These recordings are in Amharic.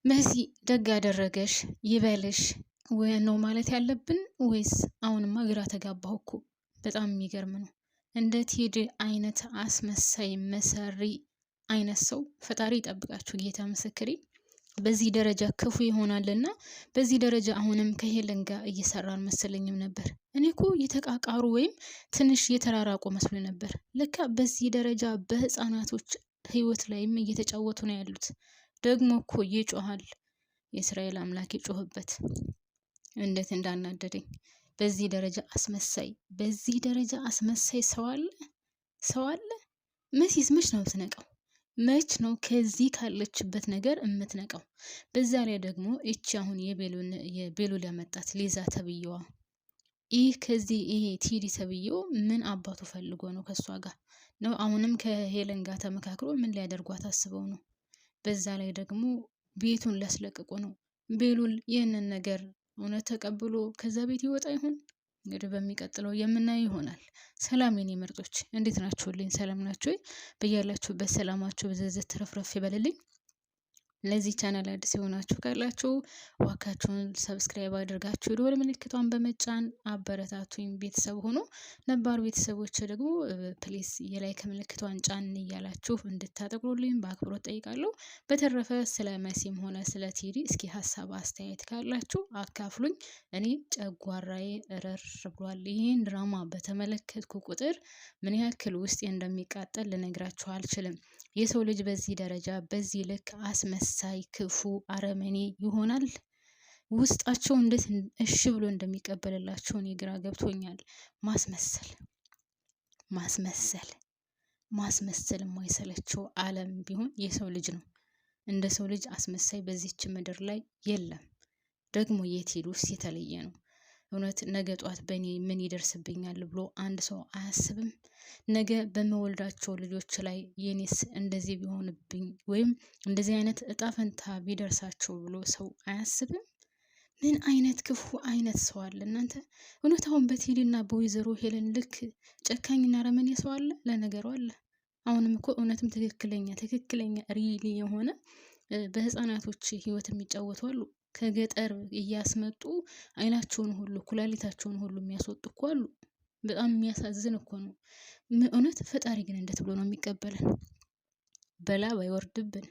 መሲ ደግ አደረገሽ ይበልሽ ወይ ነው ማለት ያለብን ወይስ? አሁንማ ግራ ተጋባሁ እኮ። በጣም የሚገርም ነው። እንደ ቴዲ አይነት አስመሳይ መሰሪ አይነት ሰው ፈጣሪ ይጠብቃችሁ። ጌታ ምስክሬ። በዚህ ደረጃ ክፉ ይሆናልና በዚህ ደረጃ አሁንም ከሄለን ጋር እየሰራን መሰለኝም ነበር። እኔ እኮ የተቃቃሩ ወይም ትንሽ የተራራቁ መስሎ ነበር። ለካ በዚህ ደረጃ በህፃናቶች ህይወት ላይም እየተጫወቱ ነው ያሉት። ደግሞ እኮ ይጮሃል። የእስራኤል አምላክ ይጮህበት። እንዴት እንዳናደደኝ። በዚህ ደረጃ አስመሳይ በዚህ ደረጃ አስመሳይ ሰው አለ? ሰው አለ? መሲስ መች ነው የምትነቃው? መች ነው ከዚህ ካለችበት ነገር የምትነቃው? በዛ ላይ ደግሞ እቺ አሁን የቤሉል ያመጣት ሊዛ ተብዬዋ ይህ ከዚህ ይሄ ቲዲ ተብዬው ምን አባቱ ፈልጎ ነው ከሷ ጋር ነው? አሁንም ከሄለን ጋር ተመካክሮ ምን ሊያደርጓት አስበው ነው? በዛ ላይ ደግሞ ቤቱን ሊያስለቅቁ ነው። ቤሉል ይህንን ነገር እውነት ተቀብሎ ከዛ ቤት ይወጣ ይሆን? እንግዲህ በሚቀጥለው የምናየው ይሆናል። ሰላም የኔ ምርጦች፣ እንዴት ናችሁልኝ? ሰላም ናችሁ? በያላችሁበት ሰላማችሁ በዘዘት ተረፍረፍ ይበልልኝ። ለዚህ ቻናል አዲስ የሆናችሁ ካላችሁ ዋካችሁን ሰብስክራይብ አድርጋችሁ ደወል ምልክቷን በመጫን አበረታቱኝ፣ ቤተሰብ ሆኖ ነባር ቤተሰቦች ደግሞ ፕሊስ የላይክ ምልክቷን ጫን እያላችሁ እንድታጠቅሩልኝ በአክብሮት ጠይቃለሁ። በተረፈ ስለ መሲም ሆነ ስለ ቲዲ እስኪ ሀሳብ አስተያየት ካላችሁ አካፍሉኝ። እኔ ጨጓራዬ እረር ብሏል። ይህን ድራማ በተመለከትኩ ቁጥር ምን ያክል ውስጤ እንደሚቃጠል ልነግራችሁ አልችልም። የሰው ልጅ በዚህ ደረጃ በዚህ ልክ አስመሳይ ክፉ አረመኔ ይሆናል? ውስጣቸው እንዴት እሺ ብሎ እንደሚቀበልላቸው እኔ ግራ ገብቶኛል። ማስመሰል ማስመሰል ማስመሰል የማይሰለቸው ዓለም ቢሆን የሰው ልጅ ነው። እንደ ሰው ልጅ አስመሳይ በዚች ምድር ላይ የለም። ደግሞ የቴዲስ የተለየ ነው። እውነት ነገ ጧት በእኔ ምን ይደርስብኛል ብሎ አንድ ሰው አያስብም? ነገ በመወልዳቸው ልጆች ላይ የኔስ እንደዚህ ቢሆንብኝ ወይም እንደዚህ አይነት እጣ ፈንታ ቢደርሳቸው ብሎ ሰው አያስብም? ምን አይነት ክፉ አይነት ሰው አለ እናንተ? እውነት አሁን በቴዲና በወይዘሮ ሄለን ልክ ጨካኝና ረመኔ ሰው አለ? ለነገሩ አለ። አሁንም እኮ እውነትም ትክክለኛ ሪሊ የሆነ በህፃናቶች ህይወት የሚጫወቱ አሉ። ከገጠር እያስመጡ አይናቸውን ሁሉ ኩላሊታቸውን ሁሉ የሚያስወጡ እኮ አሉ። በጣም የሚያሳዝን እኮ ነው። እውነት ፈጣሪ ግን እንዴት ብሎ ነው የሚቀበለን? በላ ባይወርድብን፣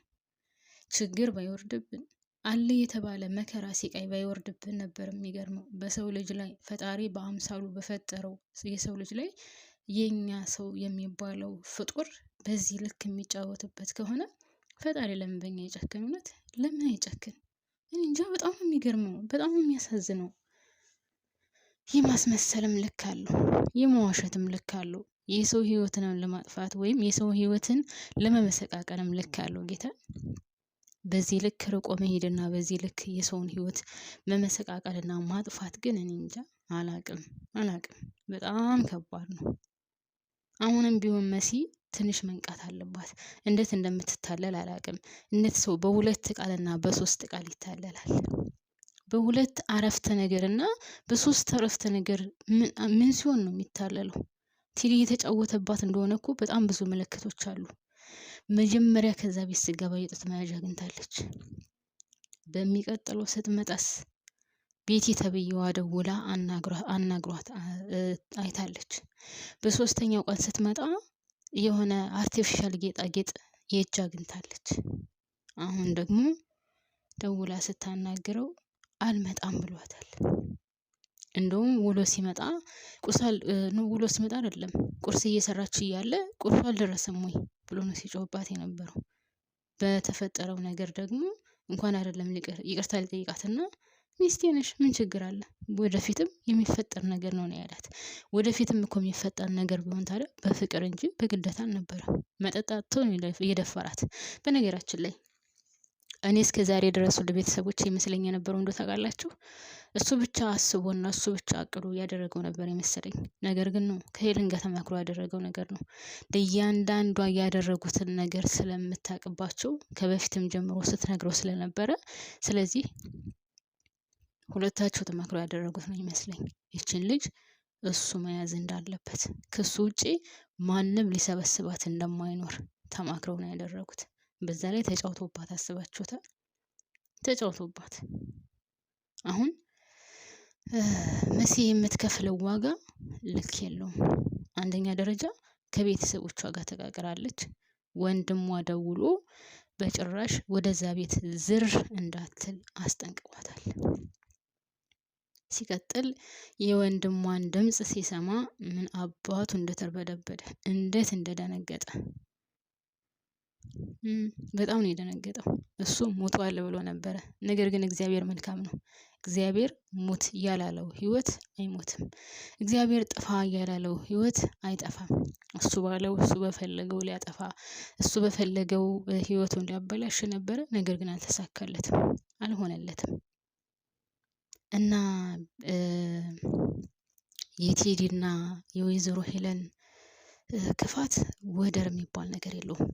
ችግር ባይወርድብን፣ አለ የተባለ መከራ ሲቃይ ባይወርድብን ነበር የሚገርመው። በሰው ልጅ ላይ ፈጣሪ በአምሳሉ በፈጠረው የሰው ልጅ ላይ የኛ ሰው የሚባለው ፍጡር በዚህ ልክ የሚጫወትበት ከሆነ ፈጣሪ ለምን በኛ ይጨክን? እውነት ለምን አይጨክን? እንጃ። በጣም የሚገርመው በጣም የሚያሳዝነው የማስመሰልም ልክ አለው፣ የመዋሸትም ልክ አለው። የሰው ህይወትን ለማጥፋት ወይም የሰው ህይወትን ለመመሰቃቀልም ልክ አለው። ጌታ በዚህ ልክ ርቆ መሄድና በዚህ ልክ የሰውን ህይወት መመሰቃቀልና ማጥፋት ግን እኔ እንጃ አላቅም። በጣም ከባድ ነው። አሁንም ቢሆን መሲ ትንሽ መንቃት አለባት። እንዴት እንደምትታለል አላቅም። እንዴት ሰው በሁለት ቃልና በሶስት ቃል ይታለላል? በሁለት አረፍተ ነገርና በሶስት አረፍተ ነገር ምን ሲሆን ነው የሚታለለው? ቲዲ የተጫወተባት እንደሆነ እኮ በጣም ብዙ ምልክቶች አሉ። መጀመሪያ ከዛ ቤት ስገባ የጡት መያዣ አግኝታለች። በሚቀጥለው ስትመጣስ ቤቲ ተብዬዋ ደውላ አናግሯት አይታለች። በሶስተኛው ቀን ስትመጣ የሆነ አርቲፊሻል ጌጣጌጥ የእጅ አግኝታለች። አሁን ደግሞ ደውላ ስታናግረው አልመጣም ብሏታል። እንደውም ውሎ ሲመጣ ውሎ ሲመጣ አይደለም ቁርስ እየሰራች እያለ ቁርሱ አልደረሰም ወይ ብሎ ነው ሲጮህባት የነበረው። በተፈጠረው ነገር ደግሞ እንኳን አይደለም ይቅርታ ሊጠይቃትና ሚስቴ ነሽ ምን ችግር አለ? ወደፊትም የሚፈጠር ነገር ነው ያላት። ወደፊትም እኮ የሚፈጠር ነገር ቢሆን ታዲያ በፍቅር እንጂ በግደታ አልነበረም። መጠጣቶ የደፈራት። በነገራችን ላይ እኔ እስከ ዛሬ ድረስ ወደ ቤተሰቦች ይመስለኝ የነበረው እንደው ታውቃላችሁ፣ እሱ ብቻ አስቦና እሱ ብቻ አቅዶ ያደረገው ነበር የመሰለኝ። ነገር ግን ነው ከሄለን ጋር ተማክሮ ያደረገው ነገር ነው። ለእያንዳንዷ ያደረጉትን ነገር ስለምታውቅባቸው ከበፊትም ጀምሮ ስትነግረው ስለነበረ ስለዚህ ሁለታቸው ተማክሮ ያደረጉት ነው ይመስለኝ። ይችን ልጅ እሱ መያዝ እንዳለበት ከሱ ውጪ ማንም ሊሰበስባት እንደማይኖር ተማክረው ነው ያደረጉት። በዛ ላይ ተጫውቶባት አስባችሁታል። ተጫውቶባት። አሁን መሲ የምትከፍለው ዋጋ ልክ የለውም። አንደኛ ደረጃ ከቤተሰቦቿ ጋር ተቃቅራለች። ወንድሟ ደውሎ በጭራሽ ወደዛ ቤት ዝር እንዳትል አስጠንቅቋታል። ሲቀጥል የወንድሟን ድምጽ ሲሰማ ምን አባቱ እንደተርበደበደ እንዴት እንደደነገጠ በጣም ነው የደነገጠው። እሱ ሞቷል ብሎ ነበረ። ነገር ግን እግዚአብሔር መልካም ነው። እግዚአብሔር ሙት ያላለው ህይወት አይሞትም። እግዚአብሔር ጥፋ ያላለው ህይወት አይጠፋም። እሱ ባለው እሱ በፈለገው ሊያጠፋ እሱ በፈለገው ህይወቱን ሊያበላሽ ነበረ። ነገር ግን አልተሳካለትም፣ አልሆነለትም። እና የቴዲና የወይዘሮ ሄለን ክፋት ወደር የሚባል ነገር የለውም።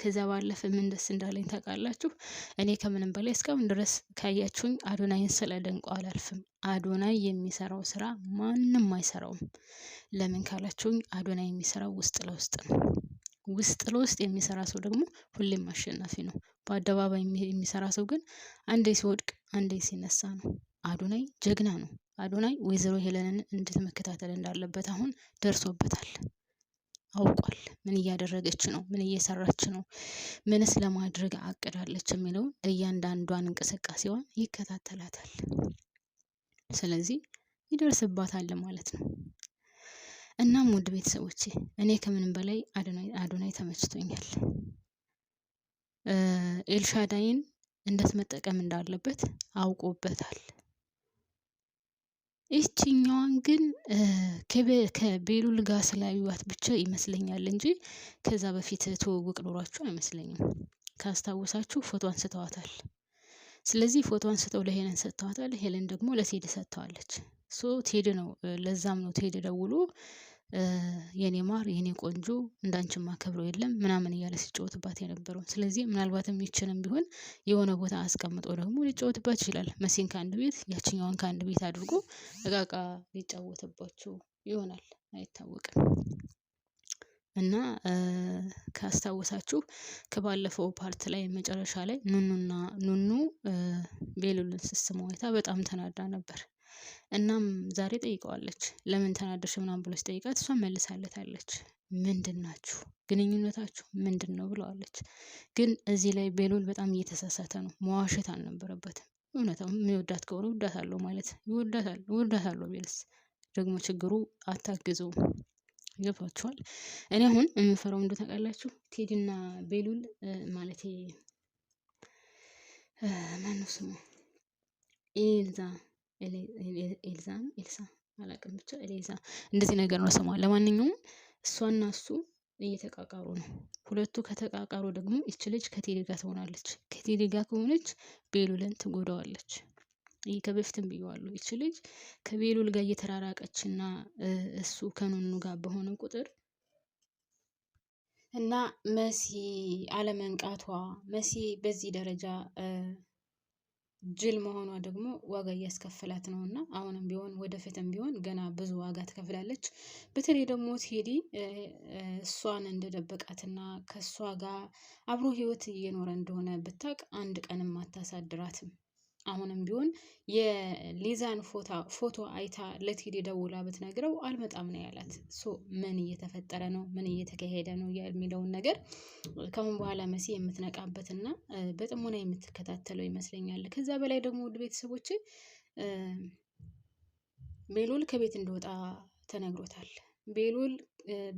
ከዛ ባለፈ ምን ደስ እንዳለኝ ታውቃላችሁ? እኔ ከምንም በላይ እስካሁን ድረስ ካያችሁኝ አዶናይን ስለደንቀው አላልፍም። አዶናይ የሚሰራው ስራ ማንም አይሰራውም። ለምን ካላችሁኝ አዶናይ የሚሰራው ውስጥ ለውስጥ ነው። ውስጥ ለውስጥ የሚሰራ ሰው ደግሞ ሁሌም አሸናፊ ነው። በአደባባይ የሚሰራ ሰው ግን አንዴ ሲወድቅ አንዴ ሲነሳ ነው። አዶናይ ጀግና ነው። አዶናይ ወይዘሮ ሄለንን እንዴት መከታተል እንዳለበት አሁን ደርሶበታል። አውቋል። ምን እያደረገች ነው? ምን እየሰራች ነው? ምንስ ለማድረግ አቅዳለች የሚለውን እያንዳንዷን እንቅስቃሴዋን ይከታተላታል። ስለዚህ ይደርስባታል ማለት ነው። እናም ውድ ቤተሰቦቼ እኔ ከምንም በላይ አዶናይ ተመችቶኛል። ኤልሻዳይን እንዴት መጠቀም እንዳለበት አውቆበታል። ይችኛዋን ግን ከቤሉል ጋር ስላዩዋት ብቻ ይመስለኛል እንጂ ከዛ በፊት ትውውቅ ኖሯቸው አይመስለኝም። ካስታወሳችሁ ፎቶ አንስተዋታል። ስለዚህ ፎቶ አንስተው ለሄለን ሰጥተዋታል። ሄለን ደግሞ ለቴዲ ሰጥተዋለች። ቴዲ ነው፣ ለዛም ነው ቴዲ ደውሎ የኔ ማር የኔ ቆንጆ እንዳንቺማ ከብሮ የለም ምናምን እያለ ሲጫወትባት የነበረው። ስለዚህ ምናልባትም ይችንም ቢሆን የሆነ ቦታ አስቀምጦ ደግሞ ሊጫወትባት ይችላል። መሲን ከአንድ ቤት ያችኛዋን ከአንድ ቤት አድርጎ እቃቃ ሊጫወትባቸው ይሆናል፣ አይታወቅም። እና ካስታወሳችሁ ከባለፈው ፓርት ላይ መጨረሻ ላይ ኑኑ ቤሉልን ስትስመው አይታ በጣም ተናዳ ነበር። እናም ዛሬ ጠይቀዋለች። ለምን ተናደርሽ ምናምን ብሎ ሲጠይቃት እሷ መልሳለታለች። ምንድን ናችሁ ግንኙነታችሁ ምንድን ነው ብለዋለች። ግን እዚህ ላይ ቤሉል በጣም እየተሳሳተ ነው። መዋሸት አልነበረበትም። እውነታው የሚወዳት ከሆነ እወዳታለሁ ማለት እወዳታለሁ ቢልስ ደግሞ ችግሩ አታግዘውም። ገብቷችኋል? እኔ አሁን የምፈራው እንደው ታውቃላችሁ ቴዲና ቤሉል ማለቴ ማነው ስሙ ኤልሳ አላውቅም፣ ብቻ ኤልሳ እንደዚህ ነገር ነው ስሟ። ለማንኛውም እሷና እሱ እየተቃቃሩ ነው። ሁለቱ ከተቃቃሩ ደግሞ ይች ልጅ ከቴዲ ጋር ትሆናለች። ከቴዲ ጋር ከሆነች ቤሉልን ትጎዳዋለች። ይህ ከበፊትም ብየዋለሁ። ይች ልጅ ከቤሉል ጋር እየተራራቀችና እሱ ከኑኑ ጋር በሆነ ቁጥር እና መሲ አለመንቃቷ፣ መሲ በዚህ ደረጃ ጅል መሆኗ ደግሞ ዋጋ እያስከፈላት ነው። እና አሁንም ቢሆን ወደፊትም ቢሆን ገና ብዙ ዋጋ ትከፍላለች። በተለይ ደግሞ ቴዲ እሷን እንደደበቃትና ከእሷ ጋር አብሮ ህይወት እየኖረ እንደሆነ ብታቅ አንድ ቀንም አታሳድራትም። አሁንም ቢሆን የሊዛን ፎቶ አይታ ለቴዲ ደውላ ብትነግረው አልመጣም ነው ያላት። ምን እየተፈጠረ ነው? ምን እየተካሄደ ነው የሚለውን ነገር ከአሁን በኋላ መሲ የምትነቃበትና በጥሞና የምትከታተለው ይመስለኛል። ከዛ በላይ ደግሞ ውድ ቤተሰቦቼ ቤሉል ከቤት እንደወጣ ተነግሮታል።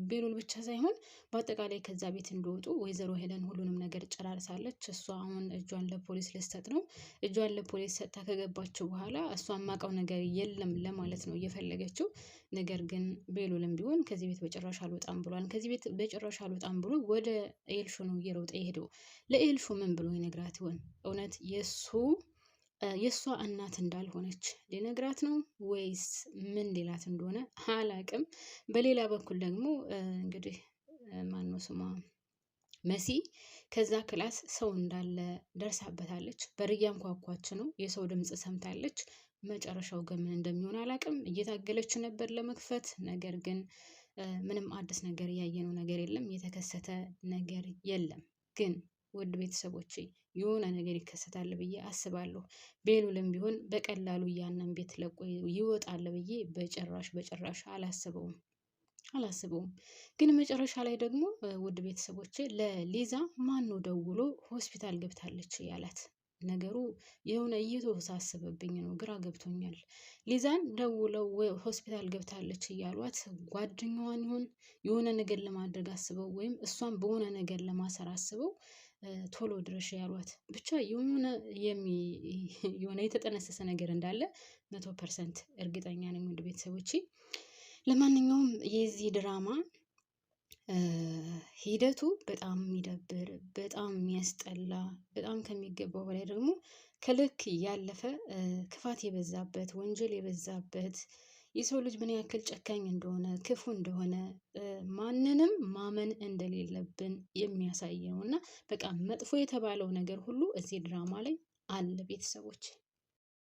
ቤሉል ብቻ ሳይሆን በአጠቃላይ ከዛ ቤት እንደወጡ ወይዘሮ ሄለን ሁሉንም ነገር ጨራርሳለች። እሷ አሁን እጇን ለፖሊስ ልትሰጥ ነው። እጇን ለፖሊስ ሰጥታ ከገባችው በኋላ እሷ የማውቀው ነገር የለም ለማለት ነው እየፈለገችው። ነገር ግን ቤሉልም ቢሆን ከዚህ ቤት በጭራሽ አልወጣም ብሏል። ከዚህ ቤት በጭራሽ አልወጣም ብሎ ወደ ኤልሹ ነው እየሮጠ የሄደው። ለኤልሹ ምን ብሎ ይነግራት ይሆን? እውነት የእሷ እናት እንዳልሆነች ሊነግራት ነው ወይስ ምን ሌላት እንደሆነ አላቅም። በሌላ በኩል ደግሞ እንግዲህ ማነው ስሟ መሲ ከዛ ክላስ ሰው እንዳለ ደርሳበታለች። በር እያንኳኳች ነው። የሰው ድምፅ ሰምታለች። መጨረሻው ግን ምን እንደሚሆን አላቅም። እየታገለች ነበር ለመክፈት። ነገር ግን ምንም አዲስ ነገር ያየነው ነገር የለም። የተከሰተ ነገር የለም። ግን ውድ ቤተሰቦቼ የሆነ ነገር ይከሰታል ብዬ አስባለሁ። ቤሉልም ቢሆን በቀላሉ ያንን ቤት ለቆ ይወጣል ብዬ በጭራሽ አላስበውም። ግን መጨረሻ ላይ ደግሞ ውድ ቤተሰቦቼ ለሊዛ ማነው ደውሎ ሆስፒታል ገብታለች ያላት? ነገሩ የሆነ እየተወሳሰበብኝ ነው፣ ግራ ገብቶኛል። ሊዛን ደውለው ሆስፒታል ገብታለች እያሏት ጓደኛዋን ይሆን የሆነ ነገር ለማድረግ አስበው ወይም እሷን በሆነ ነገር ለማሰር አስበው ቶሎ ድረሽ ያሏት? ብቻ የሆነ የተጠነሰሰ ነገር እንዳለ 100% እርግጠኛ ነኝ ውድ ቤተሰቦቼ። ለማንኛውም የዚህ ድራማ ሂደቱ በጣም የሚደብር፣ በጣም የሚያስጠላ፣ በጣም ከሚገባው በላይ ደግሞ ከልክ ያለፈ ክፋት የበዛበት፣ ወንጀል የበዛበት፣ የሰው ልጅ ምን ያክል ጨካኝ እንደሆነ፣ ክፉ እንደሆነ፣ ማንንም ማመን እንደሌለብን የሚያሳይ ነው እና በቃ መጥፎ የተባለው ነገር ሁሉ እዚህ ድራማ ላይ አለ ቤተሰቦች።